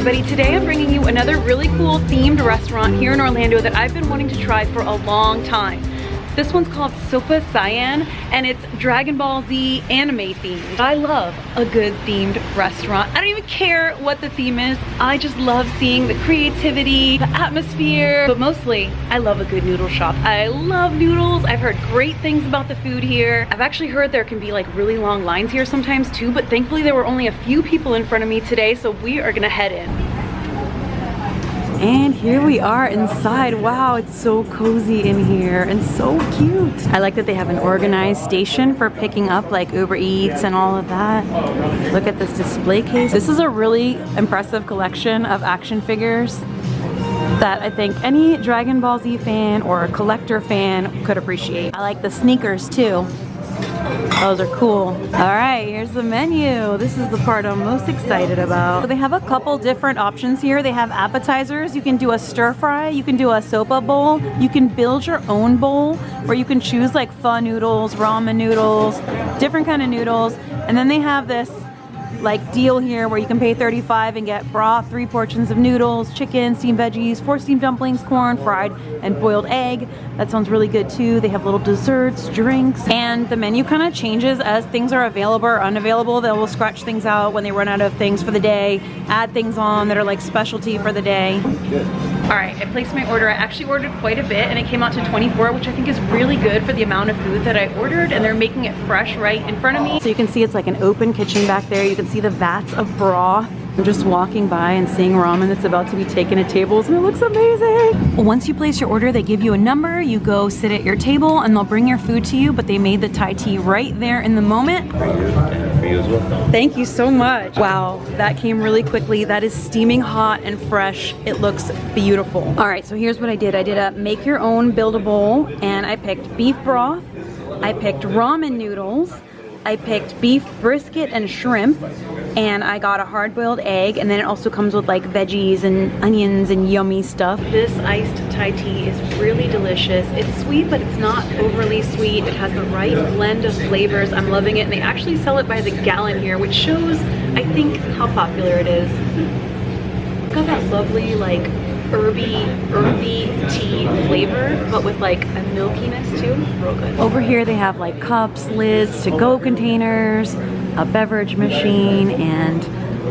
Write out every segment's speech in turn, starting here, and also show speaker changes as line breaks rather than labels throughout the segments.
everybody. Today I'm bringing you another really cool themed restaurant here in Orlando that I've been wanting to try for a long time. This one's called Soupa Saiyan, and it's Dragon Ball Z anime themed. I love a good themed restaurant. I don't even care what the theme is. I just love seeing the creativity, the atmosphere, but mostly I love a good noodle shop. I love noodles. I've heard great things about the food here. I've actually heard there can be like really long lines here sometimes too, but thankfully there were only a few people in front of me today, so we are gonna head in. And here we are inside. Wow, it's so cozy in here and so cute. I like that they have an organized station for picking up like Uber Eats and all of that. Look at this display case. This is a really impressive collection of action figures that I think any Dragon Ball Z fan or a collector fan could appreciate. I like the sneakers too. Those are cool. All right, here's the menu. This is the part I'm most excited about. So they have a couple different options here. They have appetizers. You can do a stir fry. You can do a sopa bowl. You can build your own bowl where you can choose like pho noodles, ramen noodles, different kind of noodles. And then they have this like deal here where you can pay $35 and get broth, 3 portions of noodles, chicken, steamed veggies, 4 steamed dumplings, corn, fried, and boiled egg. That sounds really good too. They have little desserts, drinks, and the menu kind of changes as things are available or unavailable. They will scratch things out when they run out of things for the day, add things on that are like specialty for the day. Good. All right, I placed my order. I actually ordered quite a bit and it came out to 24, which I think is really good for the amount of food that I ordered, and they're making it fresh right in front of me. So you can see it's like an open kitchen back there. You can see the vats of broth. I'm just walking by and seeing ramen that's about to be taken to tables, and it looks amazing. Once you place your order, they give you a number. You go sit at your table and they'll bring your food to you, but they made the Thai tea right there in the moment. Thank you so much. Wow, that came really quickly. That is steaming hot and fresh. It looks beautiful. All right, so here's what I did. I did a make your own build a bowl, and I picked beef broth. I picked ramen noodles. I picked beef brisket and shrimp, and I got a hard-boiled egg, and then it also comes with like veggies and onions and yummy stuff. This iced Thai tea is really delicious. It's sweet, but it's not overly sweet. It has the right blend of flavors. I'm loving it, and they actually sell it by the gallon here, which shows, I think, how popular it is. It's got that lovely like earthy tea flavor, but with like a milkiness too. Real good. Over here they have like cups, lids, to-go containers, a beverage machine, and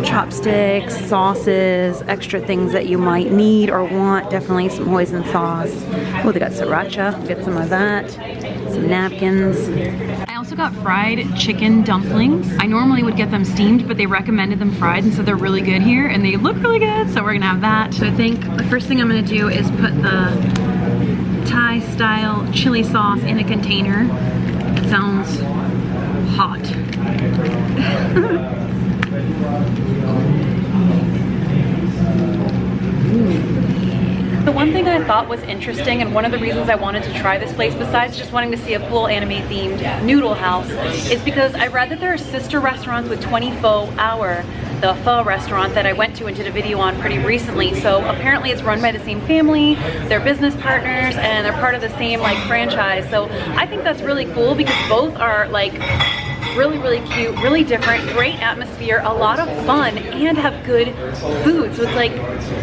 chopsticks, sauces, extra things that you might need or want. Definitely some hoisin sauce. Oh, they got sriracha. Get some of that. Some napkins. I also got fried chicken dumplings. I normally would get them steamed, but they recommended them fried, and so they're really good here, and they look really good, so we're gonna have that. So I think the first thing I'm gonna do is put the Thai style chili sauce in a container. It sounds hot. The one thing I thought was interesting, and one of the reasons I wanted to try this place, besides just wanting to see a cool anime themed noodle house, is because I read that there are sister restaurants with 20 Pho Hour, the pho restaurant that I went to and did a video on pretty recently. So apparently it's run by the same family, they're business partners, and they're part of the same like franchise. So I think that's really cool because both are like really cute, really different, great atmosphere, a lot of fun, and have good food. So it's like,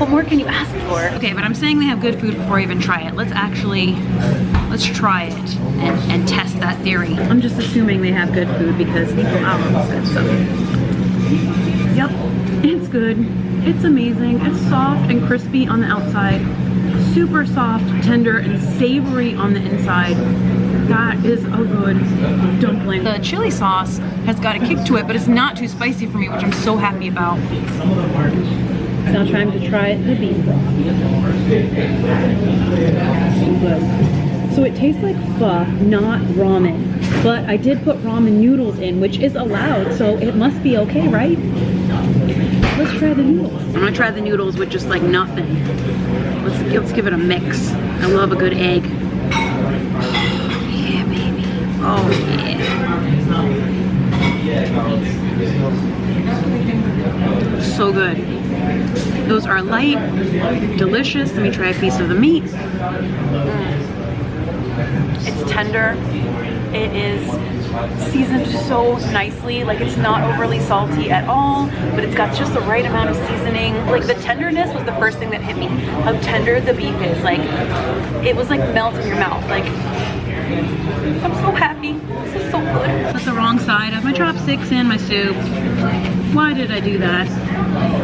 what more can you ask for? Okay, but I'm saying they have good food before I even try it. Let's try it and test that theory. I'm just assuming they have good food because Twenty Pho Hour was good, so. Yep, it's good. It's amazing. It's soft and crispy on the outside, super soft, tender, and savory on the inside. That is a good dumpling. The chili sauce has got a kick to it, but it's not too spicy for me, which I'm so happy about. It's now time to try the beef broth. So good. So it tastes like pho, not ramen. But I did put ramen noodles in, which is allowed, so it must be okay, right? Let's try the noodles. I'm gonna try the noodles with just like nothing. Let's give it a mix. I love a good egg. Yeah, baby. Oh yeah. So good. Those are light, delicious. Let me try a piece of the meat. It's tender. It is seasoned so nicely. Like it's not overly salty at all, but it's got just the right amount of seasoning. Like the tenderness was the first thing that hit me. How tender the beef is. Like it was like melt in your mouth. Like I'm so happy. This is so good. Put the wrong side of my chopsticks in my soup. Why did I do that?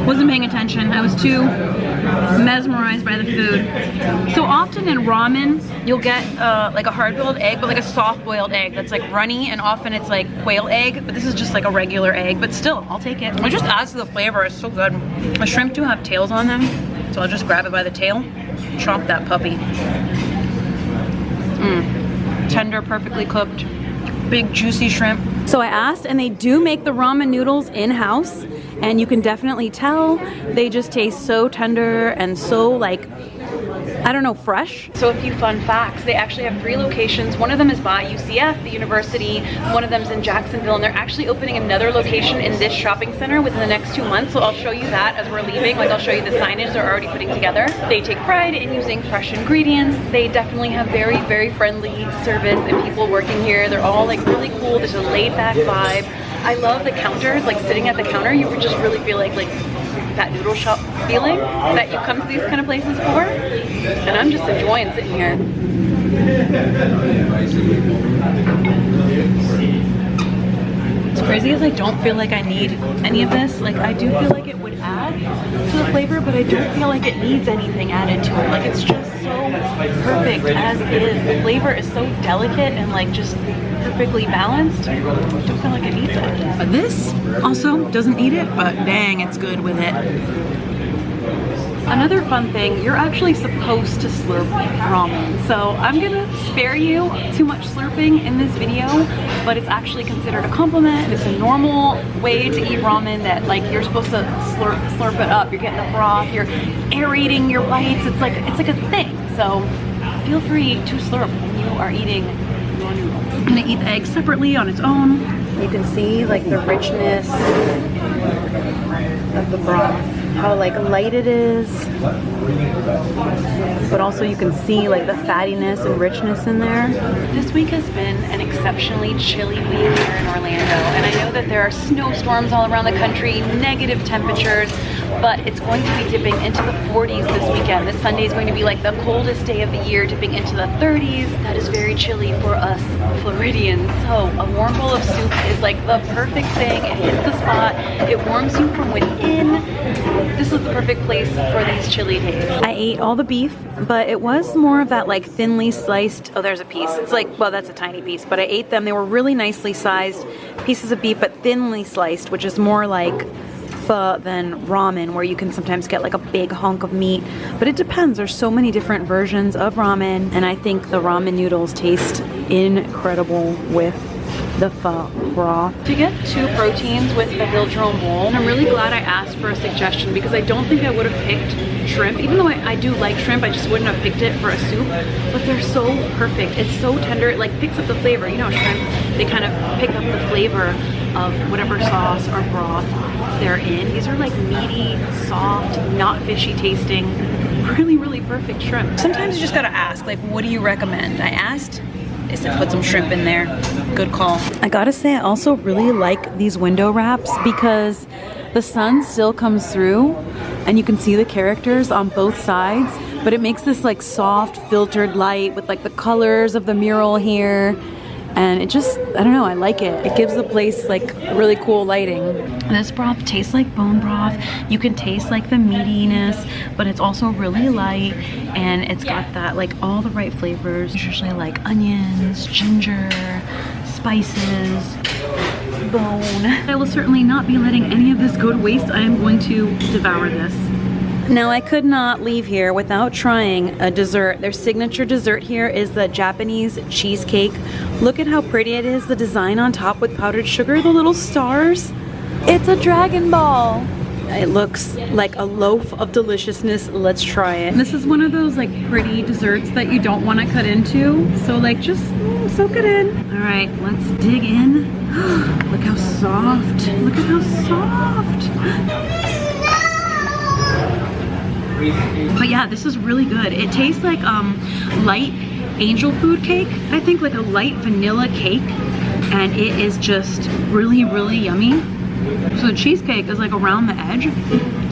Wasn't paying attention. I was too mesmerized by the food. So often in ramen, you'll get like a hard-boiled egg, but like a soft-boiled egg that's like runny, and often it's like quail egg, but this is just like a regular egg, but still, I'll take it. It just adds to the flavor. It's so good. The shrimp do have tails on them, so I'll just grab it by the tail, chomp that puppy. Tender, perfectly cooked, big juicy shrimp. So I asked, and they do make the ramen noodles in-house, and you can definitely tell they just taste so tender and so like, I don't know, fresh. So a few fun facts. They actually have 3 locations. One of them is by UCF, the university. One of them is in Jacksonville, and they're actually opening another location in this shopping center within the next 2 months. So I'll show you that as we're leaving. Like I'll show you the signage they're already putting together. They take pride in using fresh ingredients. They definitely have very, very friendly service and people working here. They're all like really cool. There's a laid back vibe. I love the counters, like sitting at the counter, you just really feel like that noodle shop feeling that you come to these kind of places for. And I'm just enjoying sitting here. As crazy as I don't feel like I need any of this, like I do feel like it would add to the flavor, but I don't feel like it needs anything added to it. Like it's just so perfect as is. The flavor is so delicate and like just perfectly balanced. I don't feel like it needs it. But this also doesn't need it, but dang, it's good with it. Another fun thing, you're actually supposed to slurp ramen. So I'm gonna spare you too much slurping in this video, but it's actually considered a compliment. It's a normal way to eat ramen that like you're supposed to slurp it up. You're getting the broth, you're aerating your bites. It's like a thing. So feel free to slurp when you are eating your noodles. I'm gonna eat the egg separately on its own. You can see like the richness of the broth. How like light it is, but also you can see like the fattiness and richness in there. This week has been an exceptionally chilly week here in Orlando, and I know that there are snowstorms all around the country, negative temperatures, but it's going to be dipping into the 40s this weekend. This Sunday is going to be like the coldest day of the year, dipping into the 30s. That is very chilly for us Floridians. So a warm bowl of soup is like the perfect thing. It hits the spot, it warms you from within. This is the perfect place for these chilly days. I ate all the beef, but it was more of that like thinly sliced, oh there's a piece. It's like, well that's a tiny piece, but I ate them. They were really nicely sized pieces of beef, but thinly sliced, which is more like pho than ramen, where you can sometimes get like a big hunk of meat. But it depends, there's so many different versions of ramen, and I think the ramen noodles taste incredible with the pho broth. To get 2 proteins with the Hill Jerome bowl, I'm really glad I asked for a suggestion because I don't think I would have picked shrimp. Even though I do like shrimp, I just wouldn't have picked it for a soup. But they're so perfect. It's so tender. It like picks up the flavor. You know, shrimp, they kind of pick up the flavor of whatever sauce or broth they're in. These are like meaty, soft, not fishy tasting, really, really perfect shrimp. Sometimes you just gotta ask, like, what do you recommend? I asked. They said put some shrimp in there. Good call. I gotta say, I also really like these window wraps because the sun still comes through and you can see the characters on both sides, but it makes this like soft filtered light with like the colors of the mural here. And it just, I don't know, I like it. It gives the place like really cool lighting. This broth tastes like bone broth. You can taste like the meatiness, but it's also really light, and it's got that like all the right flavors. Usually like onions, ginger, spices, bone. I will certainly not be letting any of this go to waste. I am going to devour this. Now I could not leave here without trying a dessert. Their signature dessert here is the Japanese cheesecake. Look at how pretty it is, the design on top with powdered sugar, the little stars. It's a Dragon Ball. It looks like a loaf of deliciousness. Let's try it. This is one of those like pretty desserts that you don't want to cut into. So like just soak it in. All right, let's dig in. Look how soft. Look at how soft. But yeah, this is really good. It tastes like light angel food cake. I think like a light vanilla cake. and it is just really, really yummy. So the cheesecake is like around the edge,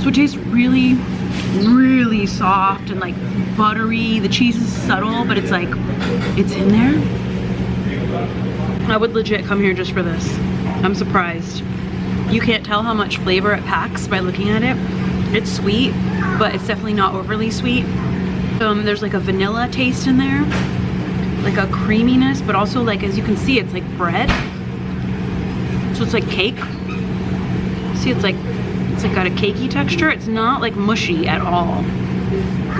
so it tastes really, really soft and like buttery. The cheese is subtle, but it's like, it's in there. I would legit come here just for this. I'm surprised. You can't tell how much flavor it packs by looking at it. It's sweet, but it's definitely not overly sweet. There's like a vanilla taste in there, like a creaminess, but also like, as you can see, it's like bread. So it's like cake. See, it's like got a cakey texture. It's not like mushy at all,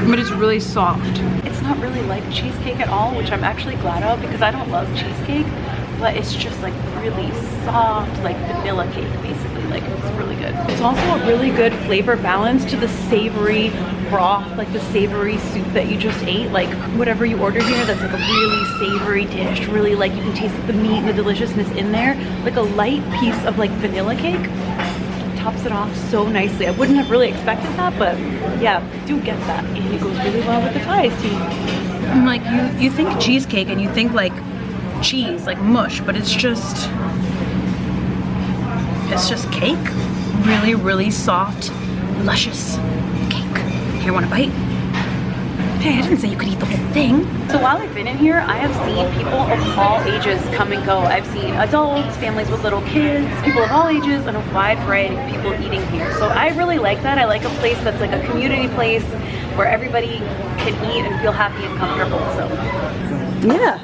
but it's really soft. It's not really like cheesecake at all, which I'm actually glad of because I don't love cheesecake, but it's just like really soft, like vanilla cake basically. Like, it's really good. It's also a really good flavor balance to the savory broth, like the savory soup that you just ate. Like whatever you ordered here, that's like a really savory dish. Really, like, you can taste the meat and the deliciousness in there. Like a light piece of like vanilla cake tops it off so nicely. I wouldn't have really expected that, but yeah, do get that, and it goes really well with the Thai too. And like, you think cheesecake and you think like cheese, like mush, but it's just cake. Really, really soft, luscious cake. Here, want a bite? Hey, I didn't say you could eat the whole thing. So while I've been in here, I have seen people of all ages come and go. I've seen adults, families with little kids, people of all ages, and a wide variety of people eating here. So I really like that. I like a place that's like a community place where everybody can eat and feel happy and comfortable, so. Yeah.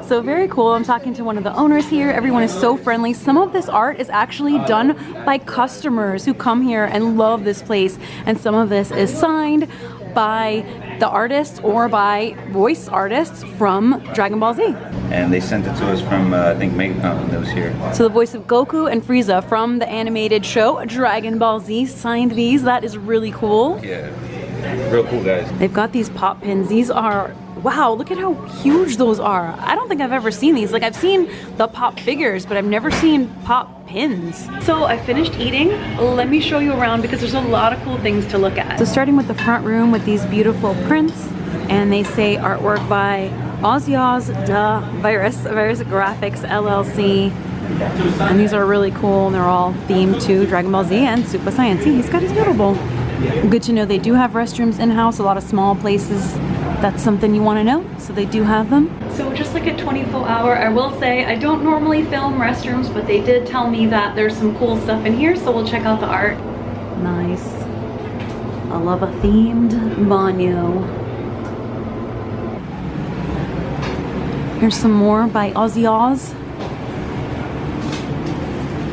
So very cool. I'm talking to one of the owners here. Everyone is so friendly. Some of this art is actually done by customers who come here and love this place. And some of this is signed by the artists or by voice artists from Dragon Ball Z.
And they sent it to us from, I think, that was here.
So the voice of Goku and Frieza from the animated show Dragon Ball Z signed these. That is really cool.
Yeah, real cool, guys.
They've got these pop pins. These are, wow, look at how huge those are. I don't think I've ever seen these. Like, I've seen the pop figures, but I've never seen pop pins. So I finished eating. Let me show you around because there's a lot of cool things to look at. So starting with the front room with these beautiful prints, and they say artwork by Oz Da Virus Graphics LLC. And these are really cool, and they're all themed to Dragon Ball Z and Soupa Saiyan. See, he's got his noodle bowl. Good to know they do have restrooms in-house, a lot of small places. That's something you want to know, so they do have them. So just like at 20 Pho Hour, I will say I don't normally film restrooms, but they did tell me that there's some cool stuff in here, so we'll check out the art. Nice. I love a themed banyo. Here's some more by Ozzy Oz.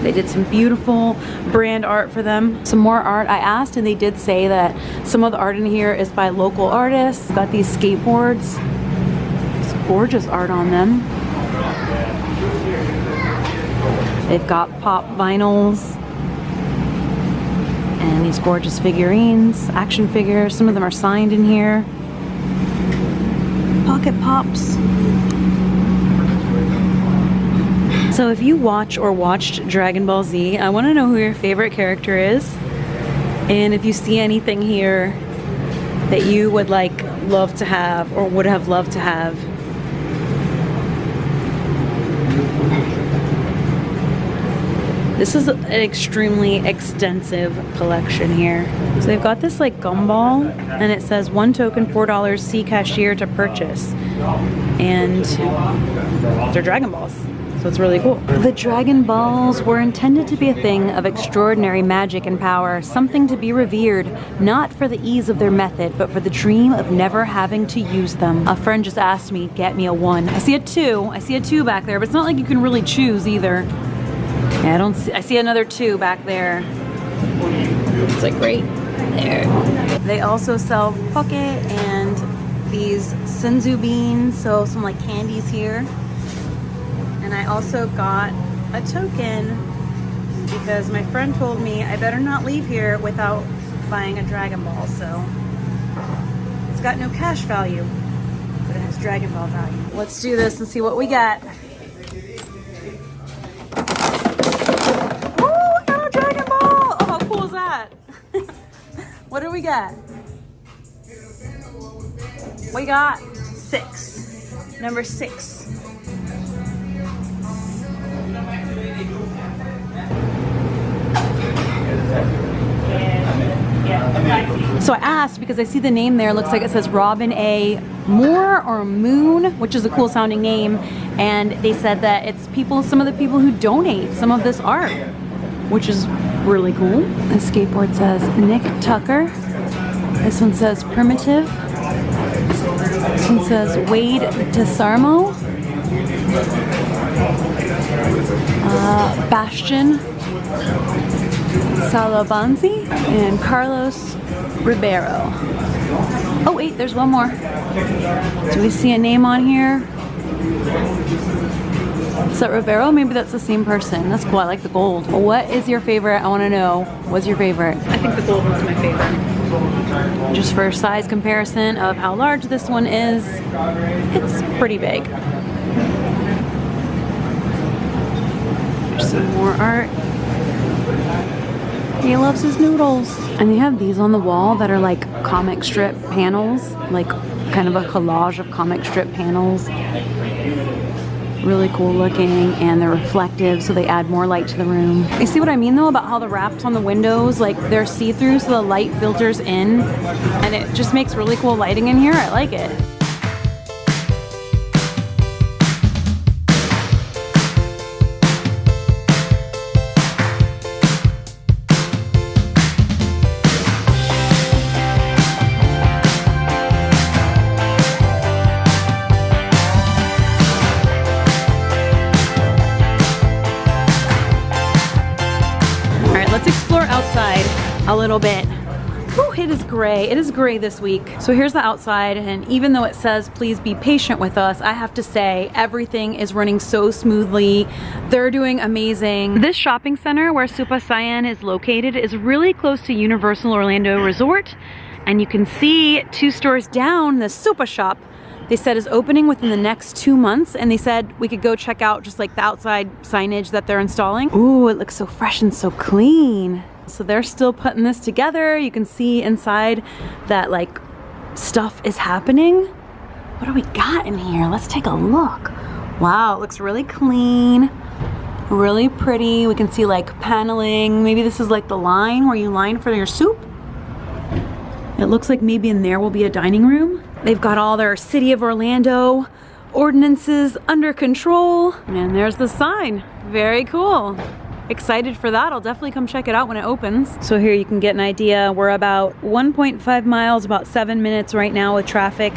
They did some beautiful brand art for them. Some more art. I asked and they did say that some of the art in here is by local artists. Got these skateboards. It's gorgeous art on them. They've got pop vinyls. And these gorgeous figurines, action figures. Some of them are signed in here. Pocket Pops. So if you watch or watched Dragon Ball Z, I want to know who your favorite character is. And if you see anything here that you would like, love to have, or would have loved to have. This is an extremely extensive collection here. So they've got this like gumball, and it says 1 token, $4, see cashier to purchase. And they're Dragon Balls. So it's really cool. The Dragon Balls were intended to be a thing of extraordinary magic and power, something to be revered, not for the ease of their method, but for the dream of never having to use them. A friend just asked me, get me a 1. I see a 2. I see a 2 back there, but it's not like you can really choose either. Yeah, I see another 2 back there. It's like right there. They also sell poke and these senzu beans, so some like candies here. And I also got a token because my friend told me I better not leave here without buying a Dragon Ball. So it's got no cash value, but it has Dragon Ball value. Let's do this and see what we got. Oh, we got a Dragon Ball! Oh, how cool is that? What do we got? We got 6. Number 6. So I asked because I see the name there. Looks like it says Robin A. Moore or Moon, which is a cool sounding name. And they said that it's people, some of the people who donate some of this art, which is really cool. The skateboard says Nick Tucker. This one says Primitive. This one says Wade DeSarmo. Bastion Salabanzi and Carlos Ribeiro. Oh wait, there's one more. Do we see a name on here? Is that Ribeiro? Maybe that's the same person. That's cool. I like the gold. What is your favorite? I want to know. What's your favorite?
I think the gold one's my favorite.
Just for size comparison of how large this one is, it's pretty big. There's some more art. He loves his noodles. And they have these on the wall that are like comic strip panels, like kind of a collage of comic strip panels. Really cool looking, and they're reflective, so they add more light to the room. You see what I mean though about how the wraps on the windows, like they're see-through, so the light filters in, and it just makes really cool lighting in here. I like it. A little bit. Whew, it is gray. It is gray this week. So here's the outside, and even though it says please be patient with us, I have to say everything is running so smoothly. They're doing amazing. This shopping center where Soupa Saiyan is located is really close to Universal Orlando Resort, and you can see 2 stores down, the Soupa shop they said is opening within the next 2 months, and they said we could go check out just like the outside signage that they're installing. Ooh, it looks so fresh and so clean. So they're still putting this together. You can see inside that like stuff is happening. What do we got in here? Let's take a look. Wow, it looks really clean, really pretty. We can see like paneling. Maybe this is like the line where you line for your soup. It looks like maybe in there will be a dining room. They've got all their City of Orlando ordinances under control. And there's the sign. Very cool. Excited for that. I'll definitely come check it out when it opens. So here you can get an idea. We're about 1.5 miles, about 7 minutes right now with traffic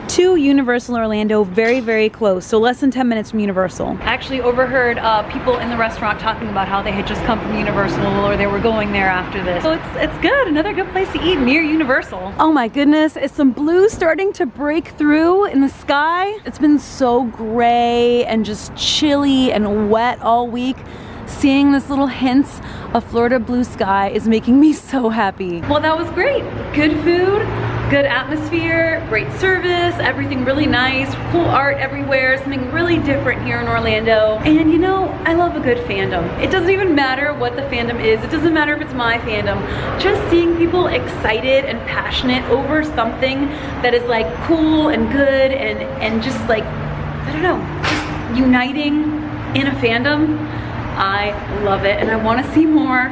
to Universal Orlando. Very, very close. So less than 10 minutes from Universal. I actually overheard people in the restaurant talking about how they had just come from Universal or they were going there after this. So it's good. Another good place to eat near Universal. Oh my goodness. Is some blue starting to break through in the sky? It's been so gray and just chilly and wet all week. Seeing this little hints of Florida blue sky is making me so happy. Well, that was great. Good food, good atmosphere, great service, everything really nice, cool art everywhere, something really different here in Orlando. And you know, I love a good fandom. It doesn't even matter what the fandom is. It doesn't matter if it's my fandom. Just seeing people excited and passionate over something that is like cool and good and just like, I don't know, just uniting in a fandom. I love it, and I want to see more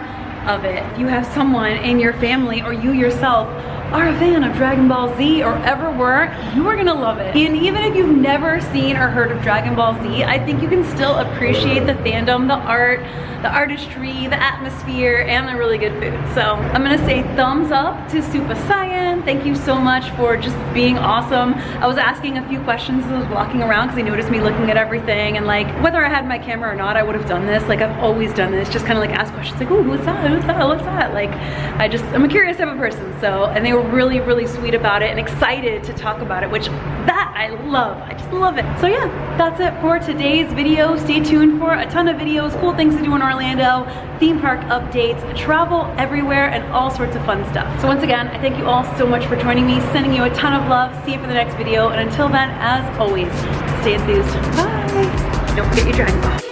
of it. If you have someone in your family or you yourself are a fan of Dragon Ball Z or ever were, you are gonna love it. And even if you've never seen or heard of Dragon Ball Z, I think you can still appreciate the fandom, the art, the artistry, the atmosphere, and the really good food. So I'm gonna say thumbs up to Soupa Saiyan. Thank you so much for just being awesome. I was asking a few questions as I was walking around because they noticed me looking at everything, and like whether I had my camera or not, I would have done this. Like I've always done this, just kind of like ask questions like, oh, who's that? Who's that? What's that? Like I'm a curious type of person. So, and they were really, really sweet about it and excited to talk about it, which that I love. I just love it. So yeah, that's it for today's video. Stay tuned for a ton of videos, cool things to do in Orlando, theme park updates, travel everywhere, and all sorts of fun stuff. So once again, I thank you all so much for joining me, sending you a ton of love. See you for the next video, and until then, as always, stay enthused. Bye. Don't forget your Dragon Ball.